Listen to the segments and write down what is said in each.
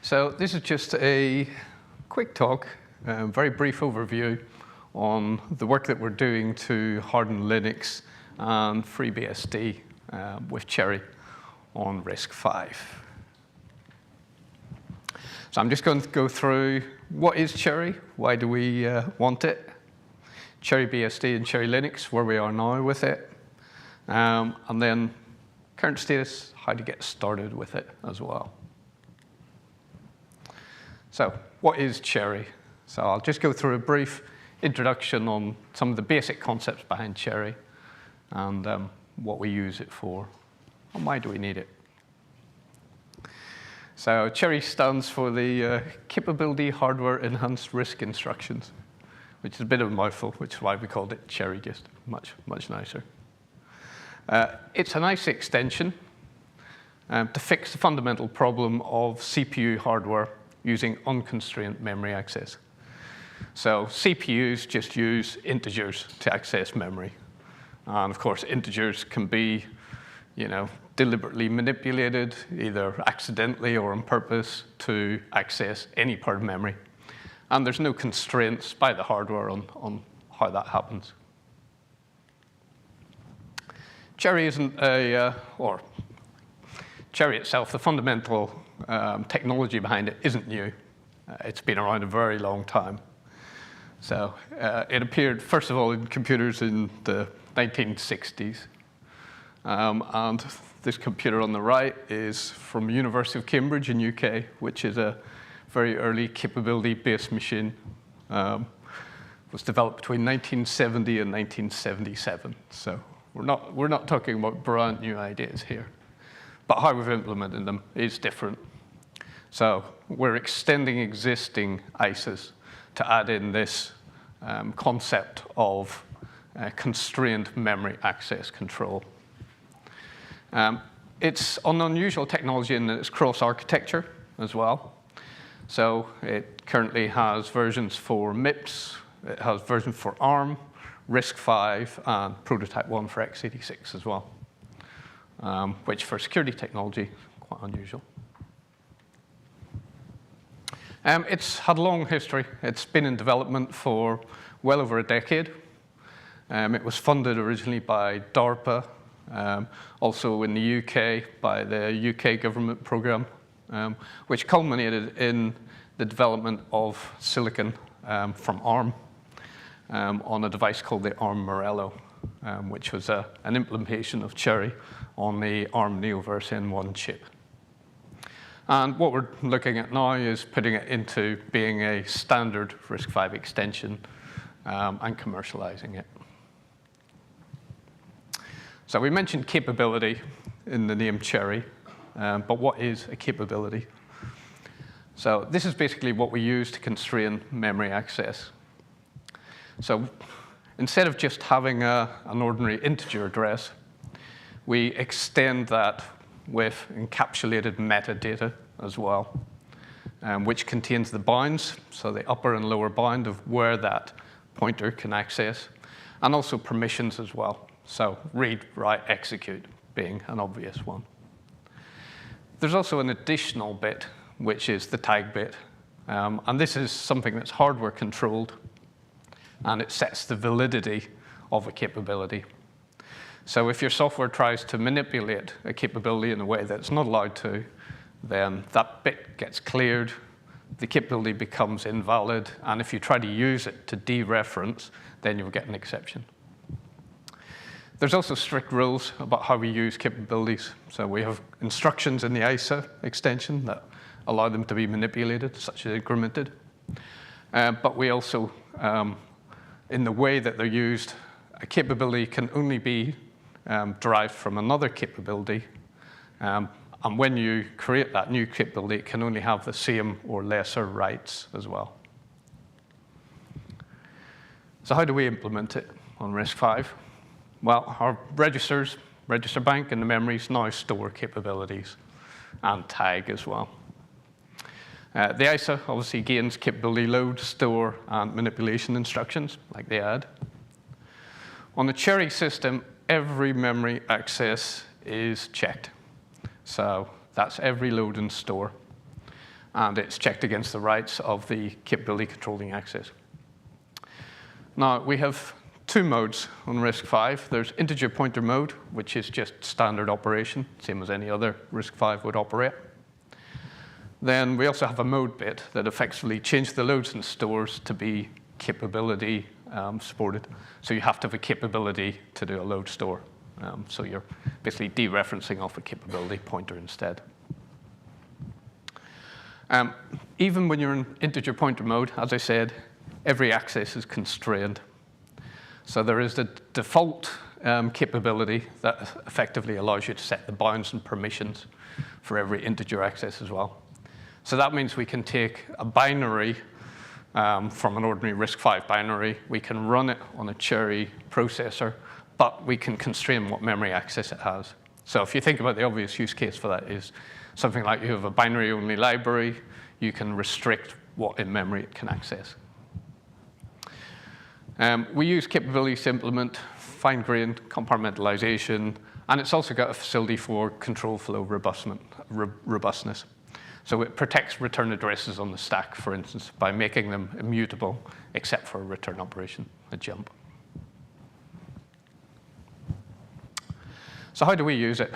So this is just a quick talk, very brief overview on the work that we're doing to harden Linux and FreeBSD with CHERI on RISC-V. So I'm just going to go through what is CHERI, why do we want it, CHERI-BSD and CHERI Linux, where we are now with it, and then current status, how to get started with it as well. So what is CHERI? So I'll just go through a brief introduction on some of the basic concepts behind CHERI and what we use it for and why do we need it. So CHERI stands for the Capability Hardware Enhanced RISC Instructions, which is a bit of a mouthful, which is why we called it CHERI, just much nicer. It's a nice extension to fix the fundamental problem of CPU hardware using unconstrained memory access. So CPUs just use integers to access memory. And of course, integers can be, deliberately manipulated, either accidentally or on purpose, to access any part of memory. And there's no constraints by the hardware on how that happens. CHERI isn't or CHERI itself, the fundamental technology behind it isn't new. It's been around a very long time. So it appeared, first of all, in computers in the 1960s. And this computer on the right is from the University of Cambridge in UK, which is a very early capability-based machine. Was developed between 1970 and 1977. So we're not talking about brand new ideas here. But how we've implemented them is different. So we're extending existing ISAs to add in this concept of constrained memory access control. It's an unusual technology in that it's cross-architecture as well. So it currently has versions for MIPS, it has versions for ARM, RISC-V, and Prototype 1 for x86 as well. Which for security technology, quite unusual. It's had a long history. It's been in development for well over a decade. It was funded originally by DARPA, also in the UK by the UK government program, which culminated in the development of silicon from ARM on a device called the ARM Morello, which was an implementation of CHERI on the ARM Neoverse N1 chip. And what we're looking at now is putting it into being a standard RISC-V extension and commercializing it. So we mentioned capability in the name CHERI, but what is a capability? So this is basically what we use to constrain memory access. So instead of just having an ordinary integer address, we extend that with encapsulated metadata as well, which contains the bounds, so the upper and lower bound of where that pointer can access, and also permissions as well. So read, write, execute being an obvious one. There's also an additional bit, which is the tag bit. And this is something that's hardware controlled, and it sets the validity of a capability. So if your software tries to manipulate a capability in a way that it's not allowed to, then that bit gets cleared, the capability becomes invalid, and if you try to use it to dereference, then you'll get an exception. There's also strict rules about how we use capabilities. So we have instructions in the ISA extension that allow them to be manipulated, such as incremented. But we also, in the way that they're used, a capability can only be derived from another capability. And when you create that new capability, it can only have the same or lesser rights as well. So how do we implement it on RISC-V? Well, our register bank and the memories now store capabilities and tag as well. The ISA obviously gains capability load, store, and manipulation instructions, like the add. On the CHERI system, every memory access is checked. So that's every load and store. and it's checked against the rights of the capability controlling access. Now, we have two modes on RISC-V. There's integer pointer mode, which is just standard operation, same as any other RISC-V would operate. Then we also have a mode bit that effectively changes the loads and stores to be capability supported. So you have to have a capability to do a load store. So you're basically dereferencing off a capability pointer instead. Even when you're in integer pointer mode, as I said, every access is constrained. So there is the default capability that effectively allows you to set the bounds and permissions for every integer access as well. So that means we can take a binary from an ordinary RISC-V binary, we can run it on a CHERI processor, but we can constrain what memory access it has. So if you think about the obvious use case for that is something like you have a binary-only library, you can restrict what in memory it can access. We use capabilities to implement fine-grained compartmentalization, and it's also got a facility for control flow robustness. So it protects return addresses on the stack, for instance, by making them immutable, except for a return operation, a jump. So how do we use it?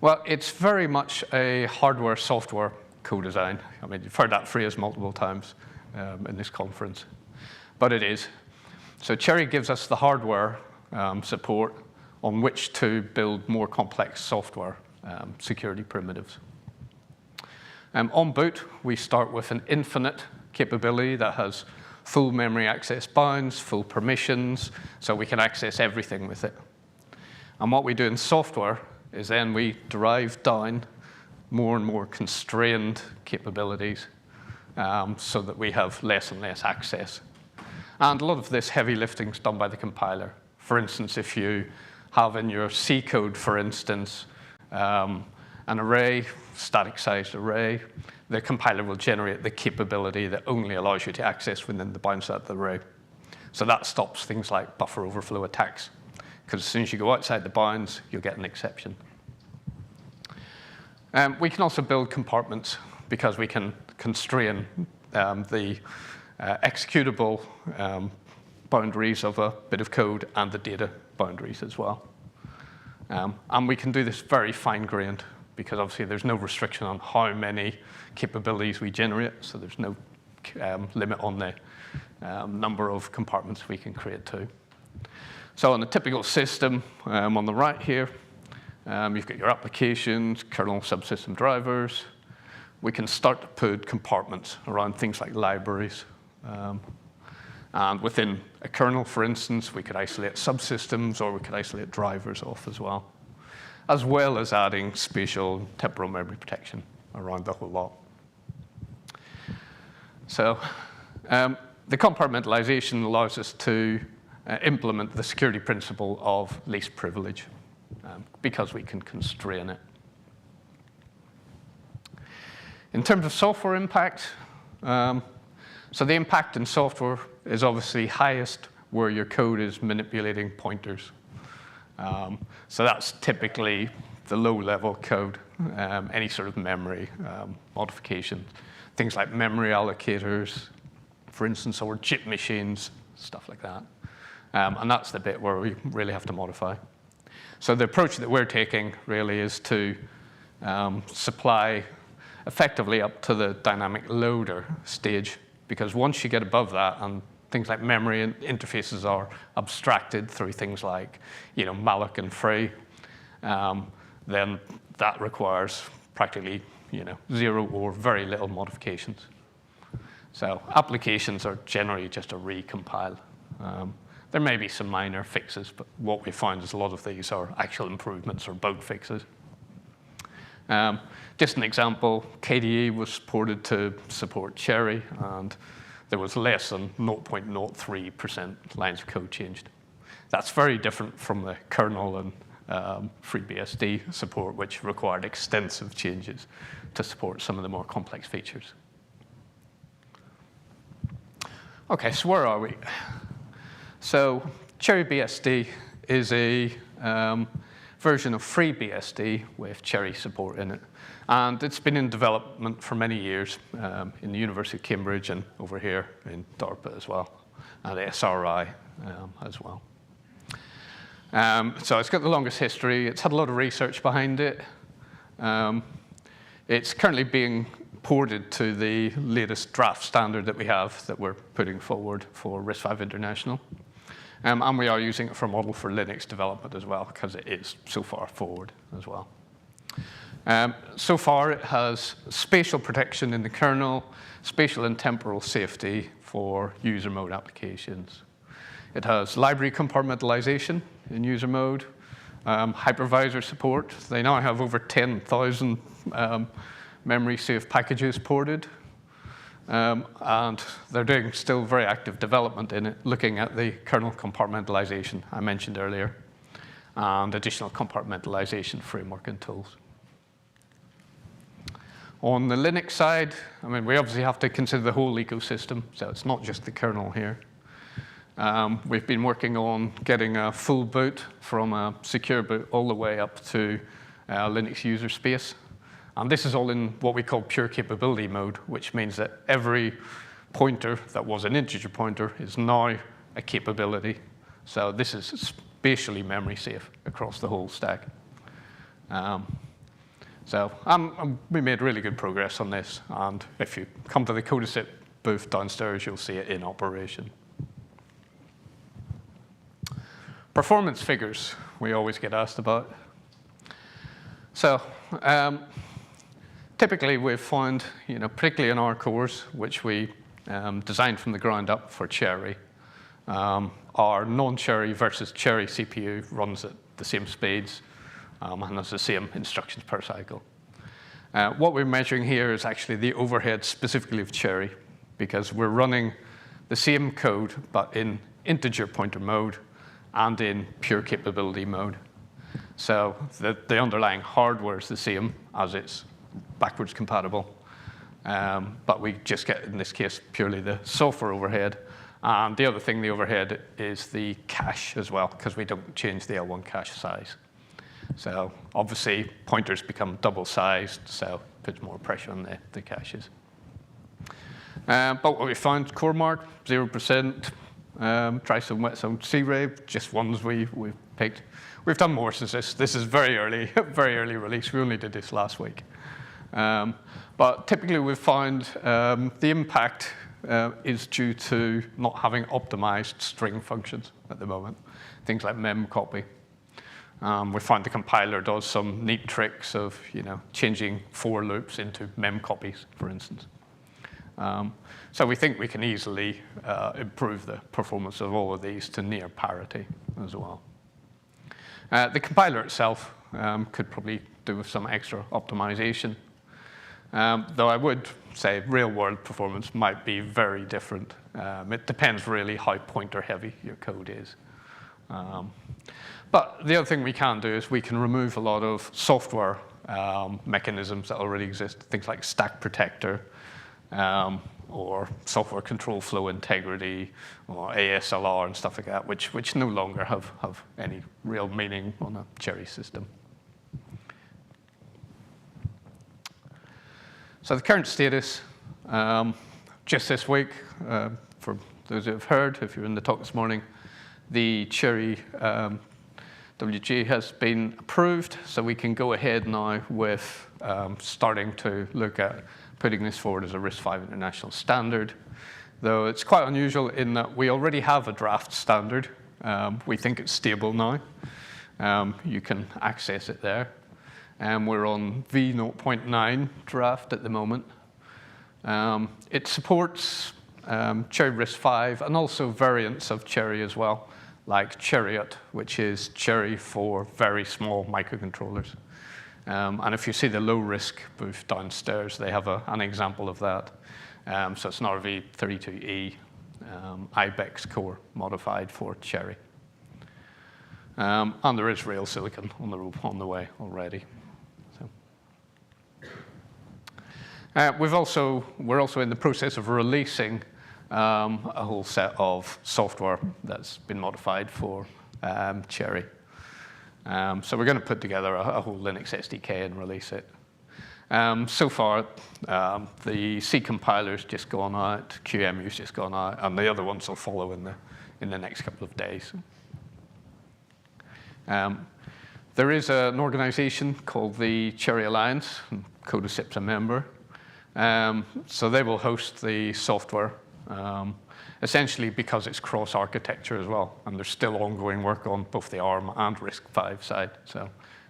Well, it's very much a hardware-software co-design. I mean, you've heard that phrase multiple times in this conference, but it is. So CHERI gives us the hardware support on which to build more complex software security primitives. On boot, we start with an infinite capability that has full memory access bounds, full permissions, so we can access everything with it. And what we do in software is then we derive down more and more constrained capabilities so that we have less and less access. And a lot of this heavy lifting is done by the compiler. For instance, if you have in your C code, for instance, an array, static-sized array, the compiler will generate the capability that only allows you to access within the bounds of the array. So that stops things like buffer overflow attacks, because as soon as you go outside the bounds, you'll get an exception. We can also build compartments because we can constrain the executable boundaries of a bit of code and the data boundaries as well. And we can do this very fine-grained because obviously there's no restriction on how many capabilities we generate, so there's no limit on the number of compartments we can create too. So on a typical system, on the right here, you've got your applications, kernel subsystem drivers. We can start to put compartments around things like libraries. And within a kernel, for instance, we could isolate subsystems or we could isolate drivers off as well as adding spatial temporal memory protection around the whole lot. So the compartmentalization allows us to implement the security principle of least privilege because we can constrain it. In terms of software impact, so the impact in software is obviously highest where your code is manipulating pointers. So that's typically the low-level code, any sort of memory modification, things like memory allocators, for instance, or chip machines, stuff like that. And that's the bit where we really have to modify. So the approach that we're taking really is to supply effectively up to the dynamic loader stage, because once you get above that and things like memory interfaces are abstracted through things like, malloc and free, then that requires practically, zero or very little modifications. So applications are generally just a recompile. There may be some minor fixes, but what we find is a lot of these are actual improvements or bug fixes. Just an example, KDE was ported to support CHERI, and there was less than 0.03% lines of code changed. That's very different from the kernel and FreeBSD support, which required extensive changes to support some of the more complex features. Okay, so where are we? So CHERI BSD is a version of FreeBSD with CHERI support in it. And it's been in development for many years in the University of Cambridge and over here in DARPA as well, and SRI as well. So it's got the longest history. It's had a lot of research behind it. It's currently being ported to the latest draft standard that we have that we're putting forward for RISC-V International. And we are using it for a model for Linux development as well, because it is so far forward as well. So far, it has spatial protection in the kernel, spatial and temporal safety for user mode applications. It has library compartmentalization in user mode, hypervisor support. They now have over 10,000 memory safe packages ported. And they're doing still very active development in it, looking at the kernel compartmentalization I mentioned earlier, and additional compartmentalization framework and tools. On the Linux side, I mean, we obviously have to consider the whole ecosystem, so it's not just the kernel here. We've been working on getting a full boot from a secure boot all the way up to Linux user space. And this is all in what we call pure capability mode, which means that every pointer that was an integer pointer is now a capability. So this is spatially memory safe across the whole stack. We made really good progress on this. And if you come to the Codasip booth downstairs, you'll see it in operation. Performance figures we always get asked about. So typically, we've found, particularly in our cores, which we designed from the ground up for CHERI, our non-CHERI versus CHERI CPU runs at the same speeds and has the same instructions per cycle. What we're measuring here is actually the overhead specifically of CHERI, because we're running the same code, but in integer pointer mode and in pure capability mode. So the underlying hardware is the same as it's backwards compatible, but we just get, in this case, purely the software overhead. And the other thing, the overhead, is the cache as well, because we don't change the L1 cache size. So obviously, pointers become double-sized, so it puts more pressure on the caches. But what we found, core mark, 0%. Try some wet zone CRAY, just ones we've picked. We've done more since this. This is very early release. We only did this last week. But typically, we've found the impact is due to not having optimized string functions at the moment, things like memcopy. We find the compiler does some neat tricks of changing for loops into memcopies, for instance. So we think we can easily improve the performance of all of these to near parity as well. The compiler itself could probably do with some extra optimization. Though I would say real-world performance might be very different. It depends really how pointer-heavy your code is. But the other thing we can do is we can remove a lot of software mechanisms that already exist, things like stack protector, or software control flow integrity, or ASLR and stuff like that, which no longer have any real meaning on a CHERI system. So the current status, just this week, for those who have heard, if you were in the talk this morning, the CHERI WG has been approved, so we can go ahead now with starting to look at putting this forward as a RISC-V international standard. Though it's quite unusual in that we already have a draft standard. We think it's stable now. You can access it there. We're on v0.9 draft at the moment. It supports CHERI RISC-V and also variants of CHERI as well, like CHERIOT, which is CHERI for very small microcontrollers. And if you see the low-risk booth downstairs, they have an example of that. So it's an RV32E IBEX core modified for CHERI. And there is real silicon on the way already. So. We're also in the process of releasing a whole set of software that's been modified for CHERI. So we're going to put together a whole Linux SDK and release it. So far, the C compiler's just gone out, QEMU's just gone out, and the other ones will follow in the next couple of days. There is an organization called the CHERI Alliance, and Codasip's a member. So they will host the software, essentially because it's cross-architecture as well, and there's still ongoing work on both the ARM and RISC-V side. So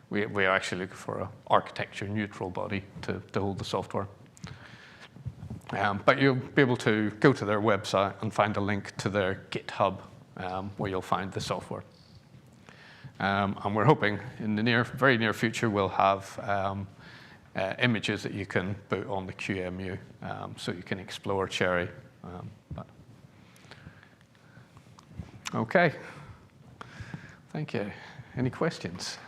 we are actually looking for an architecture-neutral body to hold the software. But you'll be able to go to their website and find a link to their GitHub where you'll find the software. And we're hoping in the very near future we'll have images that you can put on the QEMU so you can explore CHERI. Okay. Thank you. Any questions?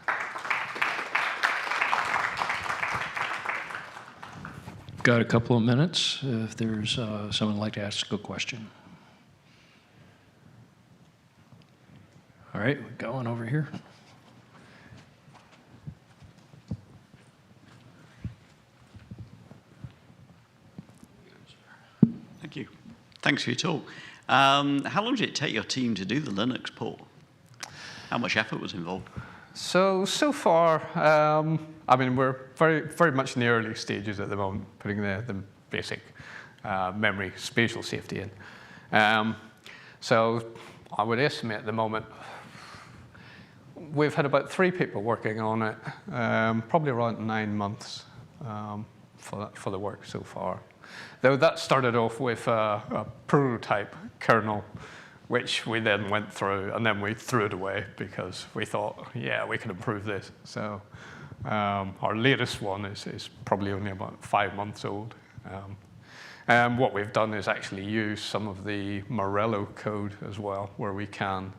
Got a couple of minutes if there's someone who'd like to ask a question. All right, we're going over here. Thank you. Thanks for your talk. How long did it take your team to do the Linux port? How much effort was involved? So far, I mean, we're very much in the early stages at the moment, putting the basic memory spatial safety in. So I would estimate at the moment, we've had about 3 people working on it, probably around 9 months for the work so far. Though that started off with a prototype kernel, which we then went through, and then we threw it away because we thought, yeah, we can improve this. So our latest one is probably only about 5 months old. And what we've done is actually use some of the Morello code as well, where we can.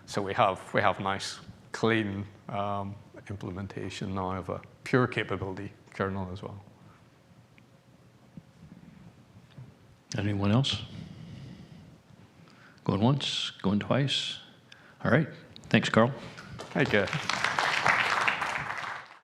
So we have nice, clean implementation now of a pure capability kernel as well. Anyone else? Going once, going twice. All right. Thanks, Carl. Thank you.